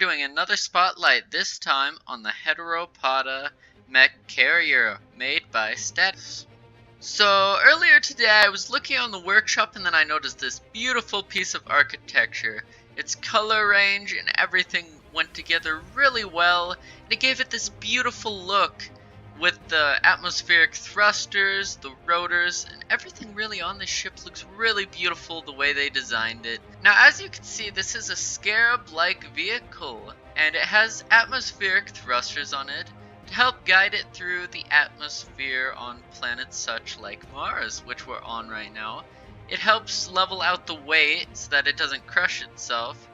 doing another spotlight, this time on the Heteropota Mech carrier made by Status. So earlier today I was looking on the workshop and then I noticed this beautiful piece of architecture. Its color range and everything went together really well, and it gave it this beautiful look with the atmospheric thrusters, the rotors, and everything really on this ship looks really beautiful the way they designed it. Now as you can see, this is a scarab-like vehicle, and it has atmospheric thrusters on it to help guide it through the atmosphere on planets such like Mars, which we're on right now. It helps level out the weight so that it doesn't crush itself,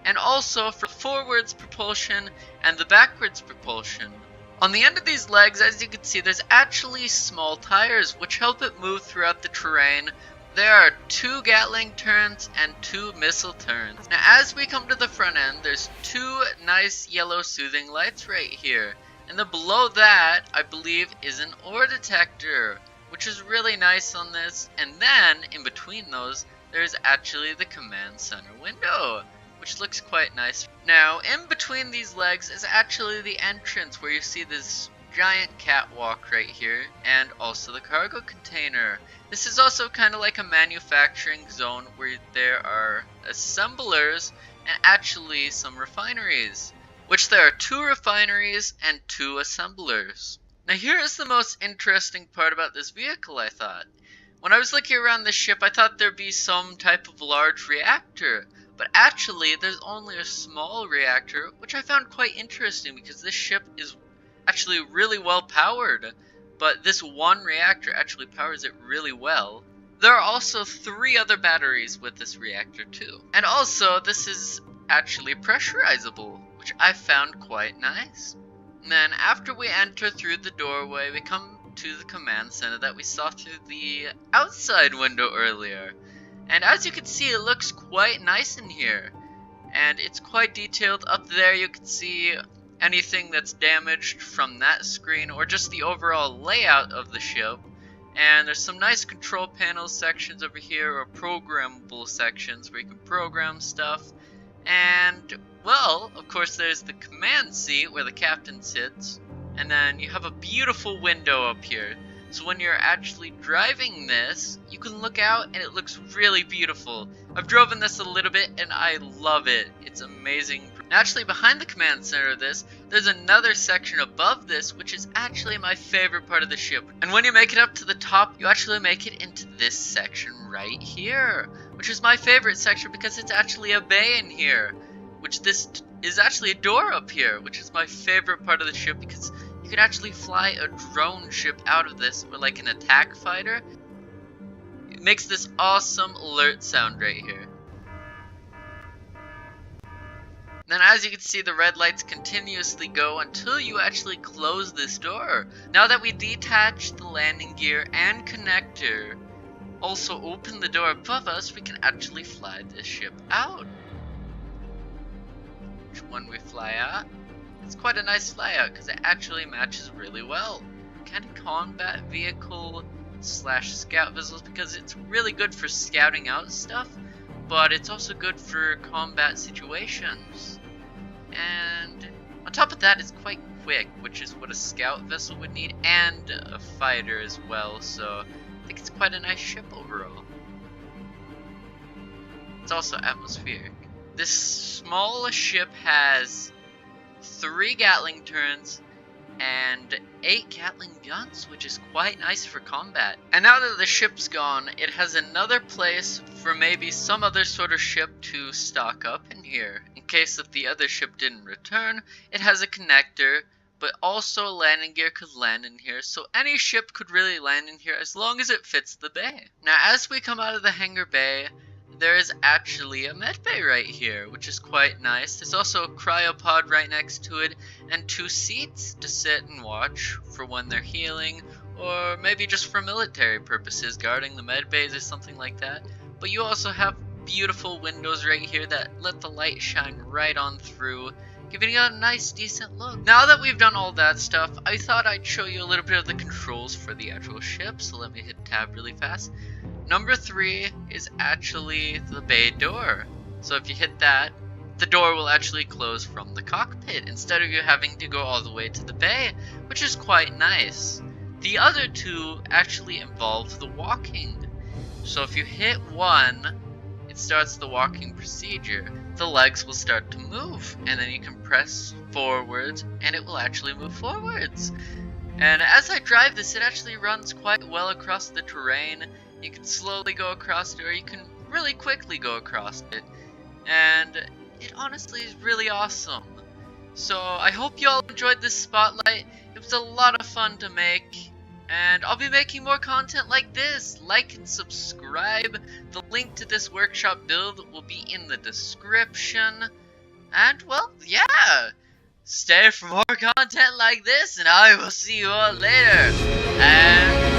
and also for forwards propulsion and the backwards propulsion. On the end of these legs, as you can see, there's actually small tires which help it move throughout the terrain. There are 2 Gatling turns and 2 missile turns. Now as we come to the front end, there's 2 nice yellow soothing lights right here. And then below that, I believe, is an ore detector, which is really nice on this. And then, in between those, there's actually the command center window, which looks quite nice. Now, in between these legs is actually the entrance where you see this giant catwalk right here, and also the cargo container. This is also kind of like a manufacturing zone where there are assemblers and actually some refineries, which there are 2 refineries and 2 assemblers. Now here is the most interesting part about this vehicle, I thought. When I was looking around this ship, I thought there'd be some type of large reactor, but actually there's only a small reactor, which I found quite interesting because this ship is actually really well powered, but this one reactor actually powers it really well. There are also 3 other batteries with this reactor too. And also this is actually pressurizable, which I found quite nice. And then after we enter through the doorway, we come to the command center that we saw through the outside window earlier. And as you can see, it looks quite nice in here. And it's quite detailed. Up there you can see anything that's damaged from that screen, or just the overall layout of the ship. And there's some nice control panel sections over here, or programmable sections where you can program stuff. And, well, of course there's the command seat where the captain sits, and then you have a beautiful window up here. So when you're actually driving this, you can look out and it looks really beautiful. I've driven this a little bit and I love it. It's amazing. Now, actually behind the command center of this, there's another section above this, which is actually my favorite part of the ship. And when you make it up to the top, you actually make it into this section right here, which is my favorite section because it's actually a bay in here, which this is actually a door up here, which is my favorite part of the ship because you can actually fly a drone ship out of this, or like an attack fighter. It makes this awesome alert sound right here. Then as you can see, the red lights continuously go until you actually close this door. Now that we detach the landing gear and connector, also open the door above us, we can actually fly this ship out. Which one we fly out? It's quite a nice flyout because it actually matches really well. Kind of combat vehicle / scout vessels because it's really good for scouting out stuff, but it's also good for combat situations. And on top of that, it's quite quick, which is what a scout vessel would need, and a fighter as well, so I think it's quite a nice ship overall. It's also atmospheric. This small ship has 3 Gatling turns and 8 Gatling guns, which is quite nice for combat. And now that the ship's gone, it has another place for maybe some other sort of ship to stock up in here. In case if the other ship didn't return, it has a connector, but also landing gear could land in here, so any ship could really land in here as long as it fits the bay. Now as we come out of the hangar bay, there is actually a med bay right here, which is quite nice. There's also a cryopod right next to it, and 2 seats to sit and watch for when they're healing, or maybe just for military purposes, guarding the med bays or something like that. But you also have beautiful windows right here that let the light shine right on through, giving it a nice decent look. Now that we've done all that stuff, I thought I'd show you a little bit of the controls for the actual ship, so let me hit tab really fast. Number 3 is actually the bay door. So if you hit that, the door will actually close from the cockpit instead of you having to go all the way to the bay, which is quite nice. The other two actually involve the walking. So if you hit one, it starts the walking procedure. The legs will start to move, and then you can press forwards, and it will actually move forwards. And as I drive this, it actually runs quite well across the terrain. You can slowly go across it, or you can really quickly go across it. And it honestly is really awesome. So I hope you all enjoyed this spotlight. It was a lot of fun to make. And I'll be making more content like this. Like and subscribe. The link to this workshop build will be in the description. And well, yeah. Stay for more content like this, and I will see you all later. And